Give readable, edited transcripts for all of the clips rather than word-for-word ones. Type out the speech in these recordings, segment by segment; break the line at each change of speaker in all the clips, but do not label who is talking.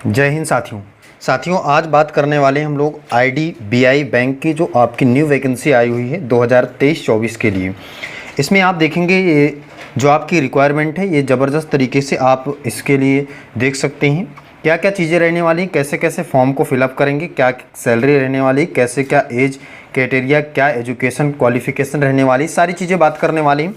जय हिंद साथियों आज बात करने वाले हैं हम लोग IDBI बैंक की जो आपकी न्यू वैकेंसी आई हुई है 2023-24 के लिए। इसमें आप देखेंगे ये जो आपकी रिक्वायरमेंट है ये ज़बरदस्त तरीके से आप इसके लिए देख सकते हैं क्या क्या चीज़ें रहने वाली, कैसे कैसे फॉर्म को फिलअप करेंगे, क्या सैलरी रहने वाली, कैसे क्या एज क्राइटेरिया, क्या एजुकेशन क्वालिफिकेशन रहने वाली, सारी चीज़ें बात करने वाली हैं।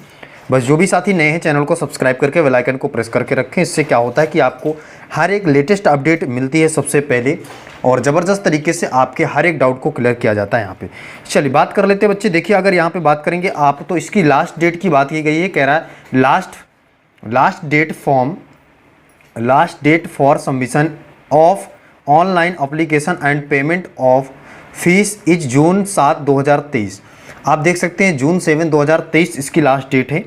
बस जो भी साथी नए हैं चैनल को सब्सक्राइब करके बेल आइकन को प्रेस करके रखें। इससे क्या होता है कि आपको हर एक लेटेस्ट अपडेट मिलती है सबसे पहले और ज़बरदस्त तरीके से आपके हर एक डाउट को क्लियर किया जाता है यहाँ पे। चलिए बात कर लेते हैं बच्चे। देखिए अगर यहाँ पे बात करेंगे आप तो इसकी लास्ट डेट की बात की गई है। कह रहा है last date for submission of online application and payment of fees is June 7 2023। आप देख सकते हैं जून 7 2023 इसकी लास्ट डेट है।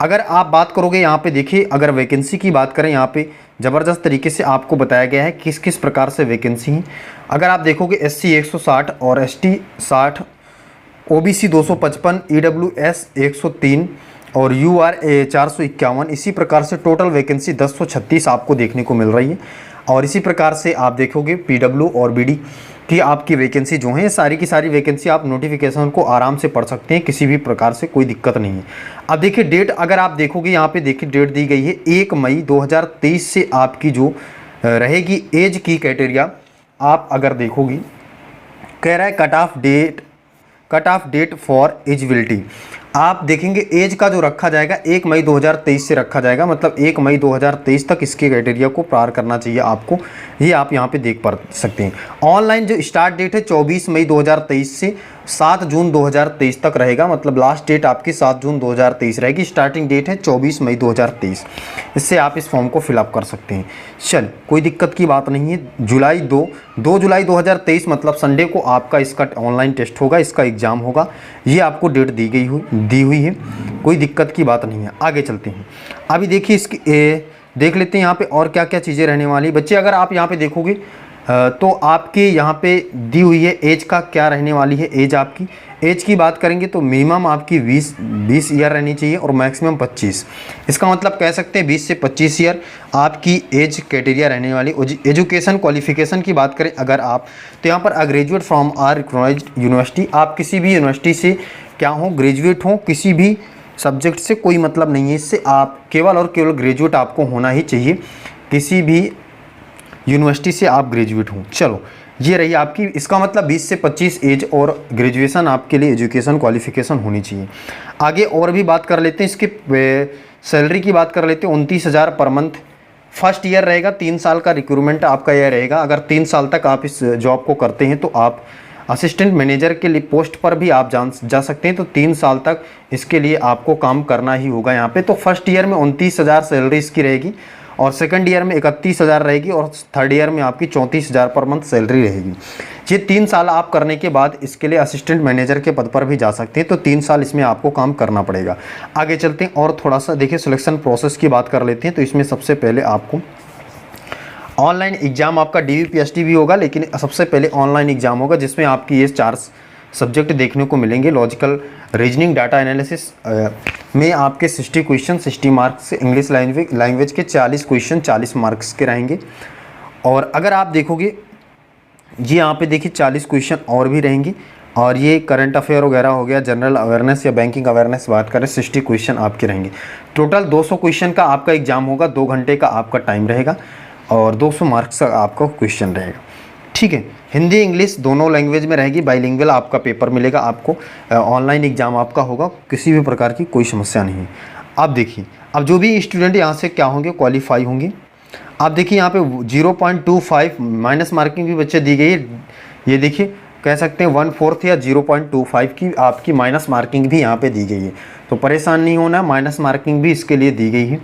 अगर आप बात करोगे यहाँ पे देखिए अगर वैकेंसी की बात करें यहाँ पे ज़बरदस्त तरीके से आपको बताया गया है किस किस प्रकार से वैकेंसी है। अगर आप देखोगे SC 160 और ST 60, OBC 255, EWS 103 और UR 451, इसी प्रकार से टोटल वैकेंसी 1036 आपको देखने को मिल रही है। और इसी प्रकार से आप देखोगे PW और BD की आपकी वैकेंसी जो है सारी की सारी वैकेंसी आप नोटिफिकेशन को आराम से पढ़ सकते हैं, किसी भी प्रकार से कोई दिक्कत नहीं है। अब देखिए डेट अगर आप देखोगे यहाँ पे देखिए डेट दी गई है 1 मई 2023 से आपकी जो रहेगी एज की क्राइटेरिया आप अगर देखोगी कह रहा है cut off date for eligibility. आप देखेंगे एज का जो रखा जाएगा 1 मई 2023 से रखा जाएगा, मतलब 1 मई 2023 तक इसके क्राइटेरिया को पार करना चाहिए आपको। ये आप यहाँ पे देख पा सकते हैं। ऑनलाइन जो स्टार्ट डेट है 24 मई 2023 से 7 जून 2023 तक रहेगा, मतलब लास्ट डेट आपकी 7 जून 2023 रहेगी। स्टार्टिंग डेट है 24 मई 2023। इससे आप इस फॉर्म को फिलअप कर सकते हैं। चल कोई दिक्कत की बात नहीं है। 2 जुलाई 2023 मतलब संडे को आपका इसका ऑनलाइन टेस्ट होगा, इसका एग्ज़ाम होगा। ये आपको डेट दी हुई है, कोई दिक्कत की बात नहीं है। आगे चलते हैं। अभी देखिए इसकी देख लेते हैं यहाँ पे और क्या क्या चीज़ें रहने वाली बच्चे। अगर आप यहाँ पे देखोगे तो आपके यहाँ पे दी हुई है एज का क्या रहने वाली है। एज आपकी एज की बात करेंगे तो मिनिमम आपकी 20 ईयर रहनी चाहिए और मैक्सिमम 25। इसका मतलब कह सकते हैं 20 से 25 ईयर आपकी एज क्राइटेरिया रहने वाली। एजुकेशन क्वालिफिकेशन की बात करें अगर आप तो यहाँ पर graduate from are recognised university, आप किसी भी यूनिवर्सिटी से क्या हो, ग्रेजुएट हो, किसी भी सब्जेक्ट से कोई मतलब नहीं है। इससे आप केवल और केवल ग्रेजुएट आपको होना ही चाहिए, किसी भी यूनिवर्सिटी से आप ग्रेजुएट हों। चलो ये रही आपकी, इसका मतलब 20 से 25 एज और ग्रेजुएशन आपके लिए एजुकेशन क्वालिफिकेशन होनी चाहिए। आगे और भी बात कर लेते हैं। इसके सैलरी की बात कर लेते हैं। 29,000 पर मंथ फर्स्ट ईयर रहेगा। 3 साल का रिक्रूटमेंट आपका यह रहेगा। अगर 3 साल तक आप इस जॉब को करते हैं तो आप असिस्टेंट मैनेजर के लिए पोस्ट पर भी आप जा सकते हैं। तो 3 साल तक इसके लिए आपको काम करना ही होगा यहाँ पे। तो फर्स्ट ईयर में 29,000 सैलरी इसकी रहेगी और सेकंड ईयर में 31,000 रहेगी और थर्ड ईयर में आपकी 34,000 पर मंथ सैलरी रहेगी। ये 3 साल आप करने के बाद इसके लिए असिस्टेंट मैनेजर के पद पर भी जा सकते हैं। तो 3 साल इसमें आपको काम करना पड़ेगा। आगे चलते हैं और थोड़ा सा देखिए सिलेक्शन प्रोसेस की बात कर लेते हैं। तो इसमें सबसे पहले आपको ऑनलाइन एग्जाम आपका DVPST भी होगा, लेकिन सबसे पहले ऑनलाइन एग्जाम होगा जिसमें आपकी ये 4 सब्जेक्ट देखने को मिलेंगे। लॉजिकल रीजनिंग, डाटा एनालिसिस में आपके 60 क्वेश्चन 60 मार्क्स से, इंग्लिश लैंग्वेज के 40 क्वेश्चन 40 मार्क्स के रहेंगे। और अगर आप देखोगे ये यहाँ पे देखिए 40 क्वेश्चन और भी रहेंगे। और ये करंट अफेयर वगैरह हो गया, जनरल अवेयरनेस या बैंकिंग अवेयरनेस बात करें 60 क्वेश्चन आपके रहेंगे। टोटल 200 क्वेश्चन का आपका एग्जाम होगा, 2 घंटे का आपका टाइम रहेगा और 200 मार्क्स का आपका क्वेश्चन रहेगा। ठीक है, हिंदी इंग्लिश दोनों लैंग्वेज में रहेगी। बाइलिंगुअल आपका पेपर मिलेगा आपको। ऑनलाइन एग्जाम आपका होगा, किसी भी प्रकार की कोई समस्या नहीं है। अब देखिए अब जो भी स्टूडेंट यहाँ से क्या होंगे क्वालिफाई होंगे। आप देखिए यहाँ पे 0.25 माइनस मार्किंग भी बच्चे दी गई है। ये देखिए कह सकते हैं 1/4 या 0.25 की आपकी माइनस मार्किंग भी यहाँ पे दी गई है। तो परेशान नहीं होना, माइनस मार्किंग भी इसके लिए दी गई है।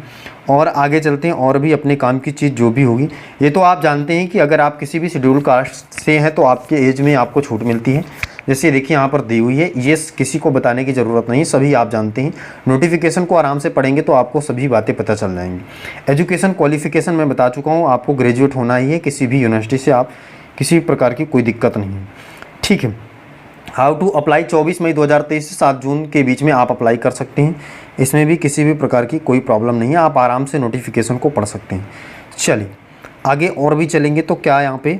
और आगे चलते हैं और भी अपने काम की चीज़ जो भी होगी। ये तो आप जानते हैं कि अगर आप किसी भी शेड्यूल कास्ट से हैं तो आपके एज में आपको छूट मिलती है। जैसे देखिए यहाँ पर दी हुई है, ये किसी को बताने की ज़रूरत नहीं, सभी आप जानते हैं। नोटिफिकेशन को आराम से पढ़ेंगे तो आपको सभी बातें पता चल जाएंगी। एजुकेशन क्वालिफिकेशन मैं बता चुका हूँ, आपको ग्रेजुएट होना ही है किसी भी यूनिवर्सिटी से, आप किसी प्रकार की कोई दिक्कत नहीं है। ठीक है, हाउ टू अप्लाई 24 मई 2023 से 7 जून के बीच में आप अप्लाई कर सकते हैं। इसमें भी किसी भी प्रकार की कोई प्रॉब्लम नहीं है, आप आराम से नोटिफिकेशन को पढ़ सकते हैं। चलिए आगे और भी चलेंगे तो क्या यहाँ पे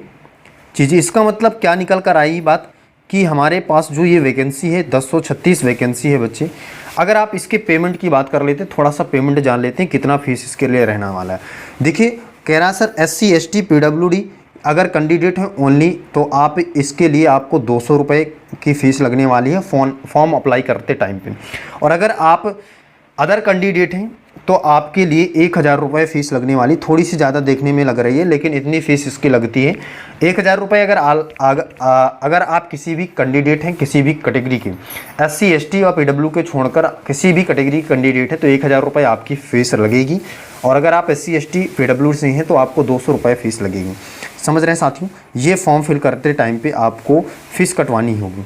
चीज़ें, इसका मतलब क्या निकल कर आई बात कि हमारे पास जो ये वैकेंसी है 1036 वैकेंसी है बच्चे। अगर आप इसके पेमेंट की बात कर लेते हैं, थोड़ा सा पेमेंट जान लेते हैं कितना फीस इसके लिए रहने वाला है। देखिए कह रहा है सर SC ST PWD अगर कैंडिडेट हैं ओनली, तो आप इसके लिए आपको 200 रुपये की फ़ीस लगने वाली है फॉर्म अप्लाई करते टाइम पे। और अगर आप अदर कैंडिडेट हैं तो आपके लिए 1000 रुपये फ़ीस लगने वाली, थोड़ी सी ज़्यादा देखने में लग रही है लेकिन इतनी फ़ीस इसकी लगती है 1000 रुपये। अगर आप किसी भी कैंडिडेट हैं किसी भी कैटेगरी के SC ST और PW के छोड़कर किसी भी कैटेगरी के कैंडिडेट है तो 1000 रुपये आपकी फ़ीस लगेगी। और अगर आप SC ST PW से हैं तो आपको 200 रुपये फ़ीस लगेगी। समझ रहे हैं साथियों, ये फॉर्म फिल करते टाइम पे आपको फ़ीस कटवानी होगी।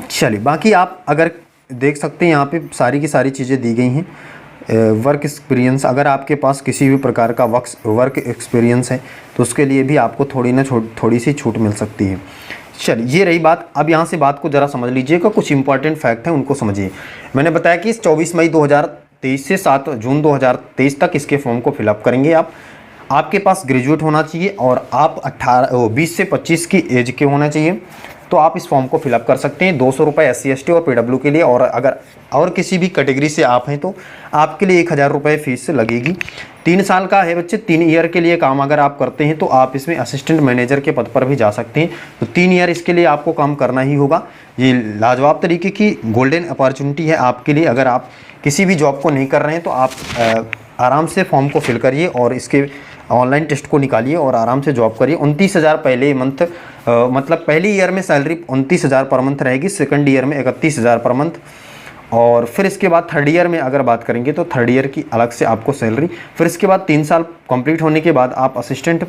चलिए बाकी आप अगर देख सकते हैं यहाँ पे सारी की सारी चीज़ें दी गई हैं। वर्क एक्सपीरियंस, अगर आपके पास किसी भी प्रकार का वर्क एक्सपीरियंस है तो उसके लिए भी आपको थोड़ी सी छूट मिल सकती है। चलिए ये रही बात। अब यहाँ से बात को ज़रा समझ लीजिएगा, कुछ इंपॉर्टेंट फैक्ट हैं उनको समझिए। मैंने बताया कि 24 मई 2023 से 7 जून 2023 तक इसके फॉर्म को फिलअप करेंगे आप। आपके पास ग्रेजुएट होना चाहिए और आप 20 से 25 की एज के होना चाहिए, तो आप इस फॉर्म को फिलअप कर सकते हैं। 200 रुपये SC ST और PW के लिए, और अगर और किसी भी कैटेगरी से आप हैं तो आपके लिए 1000 रुपये फ़ीस लगेगी। 3 साल का है बच्चे, 3 ईयर के लिए काम अगर आप करते हैं तो आप इसमें असिस्टेंट मैनेजर के पद पर भी जा सकते हैं। तो 3 ईयर इसके लिए आपको काम करना ही होगा। ये लाजवाब तरीके की गोल्डन अपॉर्चुनिटी है आपके लिए। अगर आप किसी भी जॉब को नहीं कर रहे हैं तो आप आराम से फॉर्म को फिल करिए और इसके ऑनलाइन टेस्ट को निकालिए और आराम से जॉब करिए। 29,000 पहले मंथ मतलब पहली ईयर में सैलरी 29,000 पर मंथ रहेगी, सेकंड ईयर में 31,000 पर मंथ, और फिर इसके बाद थर्ड ईयर में अगर बात करेंगे तो थर्ड ईयर की अलग से आपको सैलरी। फिर इसके बाद 3 साल कंप्लीट होने के बाद आप असिस्टेंट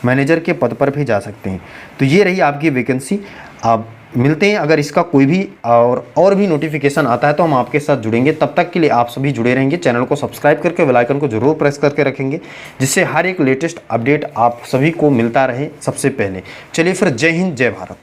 मैनेजर के पद पर भी जा सकते हैं। तो ये रही आपकी वैकेंसी। आप मिलते हैं, अगर इसका कोई भी और भी नोटिफिकेशन आता है तो हम आपके साथ जुड़ेंगे। तब तक के लिए आप सभी जुड़े रहेंगे, चैनल को सब्सक्राइब करके बेल आइकन को जरूर प्रेस करके रखेंगे, जिससे हर एक लेटेस्ट अपडेट आप सभी को मिलता रहे सबसे पहले। चलिए फिर, जय हिंद जय भारत।